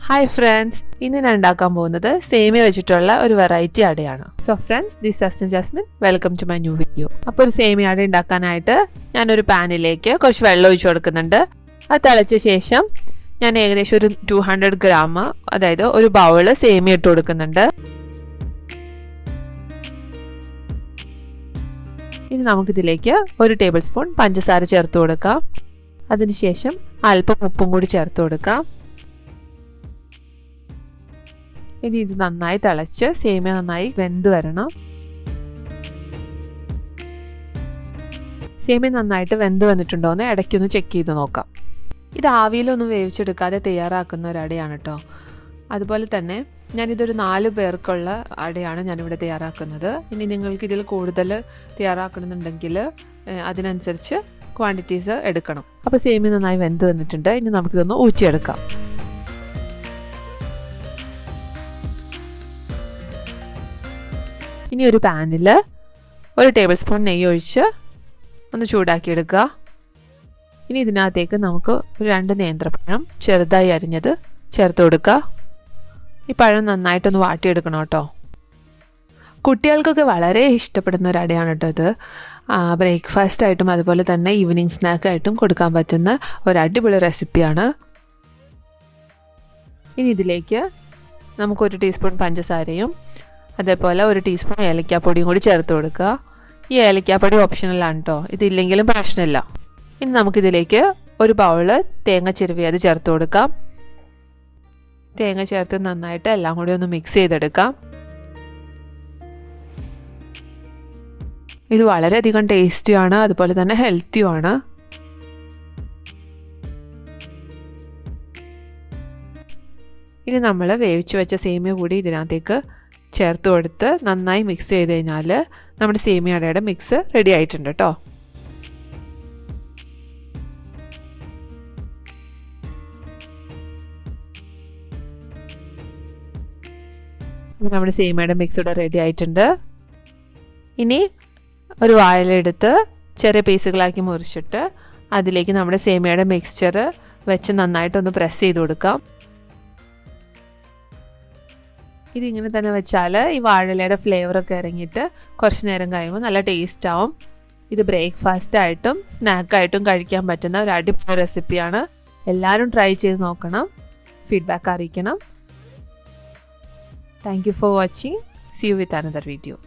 Hi friends, ഇന്ന് ഞാൻ ഉണ്ടാക്കാൻ പോകുന്നത് സേമിയ വെച്ചിട്ടുള്ള ഒരു variety അടയാണ്. So friends, this is Asna Jasmin. Welcome to my new video. അപ്പോൾ ഒരു സേമിയ അട ഉണ്ടാക്കാനായിട്ട് ഞാൻ ഒരു പാനിലേക്ക് കുറച്ച് വെള്ളം ഒഴിച്ചു കൊടുക്കുന്നുണ്ട്. അത് തിളച്ച ശേഷം ഞാൻ ഏകദേശം ഒരു 200 ഗ്രാം അതായത് ഒരു ബൗൾ സേമിയ ഇട്ട് കൊടുക്കുന്നുണ്ട്. ഇനി നമുക്കിതിലേക്ക് 1 ടേബിൾ സ്പൂൺ പഞ്ചസാര ചേർത്ത് കൊടുക്കാം. അതിനുശേഷം അല്പം ഉപ്പും കൂടി ചേർത്ത് കൊടുക്കാം. ഇനി ഇത് നന്നായി തിളച്ച് സേമിയ നന്നായി വെന്ത് വരണം. സേമിയ നന്നായിട്ട് വെന്ത് വന്നിട്ടുണ്ടോ എന്ന് ഇടയ്ക്കൊന്ന് ചെക്ക് ചെയ്ത് നോക്കാം. ഇത് ആവിയിലൊന്നും വേവിച്ചെടുക്കാതെ തയ്യാറാക്കുന്ന ഒരു അടയാണ് കേട്ടോ. അതുപോലെ തന്നെ ഞാനിതൊരു 4 പേർക്കുള്ള അടയാണ് ഞാനിവിടെ തയ്യാറാക്കുന്നത്. ഇനി നിങ്ങൾക്ക് ഇതിൽ കൂടുതൽ തയ്യാറാക്കണമെന്നുണ്ടെങ്കിൽ അതിനനുസരിച്ച് ക്വാണ്ടിറ്റീസ് എടുക്കണം. അപ്പോൾ സേമിയ നന്നായി വെന്ത് വന്നിട്ടുണ്ട്. ഇനി നമുക്കിതൊന്ന് ഊറ്റിയെടുക്കാം. ഇനി ഒരു പാനിൽ 1 ടേബിൾ സ്പൂൺ നെയ്യ് ഒഴിച്ച് ഒന്ന് ചൂടാക്കിയെടുക്കുക. ഇനി ഇതിനകത്തേക്ക് നമുക്ക് ഒരു 2 നേന്ത്രപ്പഴം ചെറുതായി അരിഞ്ഞത് ചേർത്ത് കൊടുക്കുക. ഈ പഴം നന്നായിട്ടൊന്ന് വാട്ടിയെടുക്കണം കേട്ടോ. കുട്ടികൾക്കൊക്കെ വളരെ ഇഷ്ടപ്പെടുന്ന ഒരു അടയാണ് കേട്ടോ ഇത്. ബ്രേക്ക്ഫാസ്റ്റ് ആയിട്ടും അതുപോലെ തന്നെ ഈവനിങ് സ്നാക്കായിട്ടും കൊടുക്കാൻ പറ്റുന്ന ഒരു അടിപൊളി റെസിപ്പിയാണ്. ഇനി ഇതിലേക്ക് നമുക്ക് 1 ടീസ്പൂൺ പഞ്ചസാരയും അതേപോലെ 1 ടീസ്പൂൺ ഏലക്കാപ്പൊടിയും കൂടി ചേർത്ത് കൊടുക്കുക. ഈ ഏലക്കാപ്പൊടി ഓപ്ഷണലാണ് കേട്ടോ, ഇതില്ലെങ്കിലും പ്രശ്നമില്ല. ഇനി നമുക്കിതിലേക്ക് ഒരു ബൗള് തേങ്ങ ചിരവിയത് ചേർത്ത് കൊടുക്കാം. തേങ്ങ ചേർത്ത് നന്നായിട്ട് എല്ലാം കൂടി ഒന്ന് മിക്സ് ചെയ്തെടുക്കാം. ഇത് വളരെയധികം ടേസ്റ്റിയാണ്, അതുപോലെ തന്നെ ഹെൽത്തിയുമാണ്. ഇനി നമ്മൾ വേവിച്ച് വെച്ച സേമിയ കൂടി ഇതിനകത്തേക്ക് ചേർത്ത് കൊടുത്ത് നന്നായി മിക്സ് ചെയ്ത് കഴിഞ്ഞാൽ നമ്മുടെ സേമിയ അടയുടെ മിക്സ് റെഡി ആയിട്ടുണ്ട് കേട്ടോ. നമ്മുടെ സേമിയയുടെ മിക്സ് ഇവിടെ റെഡി ആയിട്ടുണ്ട്. ഇനി ഒരു വാഴയിലെടുത്ത് ചെറിയ പീസുകളാക്കി മുറിച്ചിട്ട് അതിലേക്ക് നമ്മുടെ സേമിയയുടെ മിക്സ്ചർ വെച്ച് നന്നായിട്ടൊന്ന് പ്രസ് ചെയ്ത് കൊടുക്കാം. ഇതിങ്ങനെ തന്നെ വെച്ചാൽ ഈ വാഴയിലയുടെ ഫ്ലേവറൊക്കെ ഇറങ്ങിയിട്ട് കുറച്ച് നേരം കഴിയുമ്പോൾ നല്ല ടേസ്റ്റ് ആവും. ഇത് ബ്രേക്ക്ഫാസ്റ്റ് ആയിട്ടും സ്നാക്കായിട്ടും കഴിക്കാൻ പറ്റുന്ന ഒരു അടിപൊളി റെസിപ്പിയാണ്. എല്ലാവരും ട്രൈ ചെയ്ത് നോക്കണം, ഫീഡ്ബാക്ക് അറിയിക്കണം. Thank you for watching. See you with another video.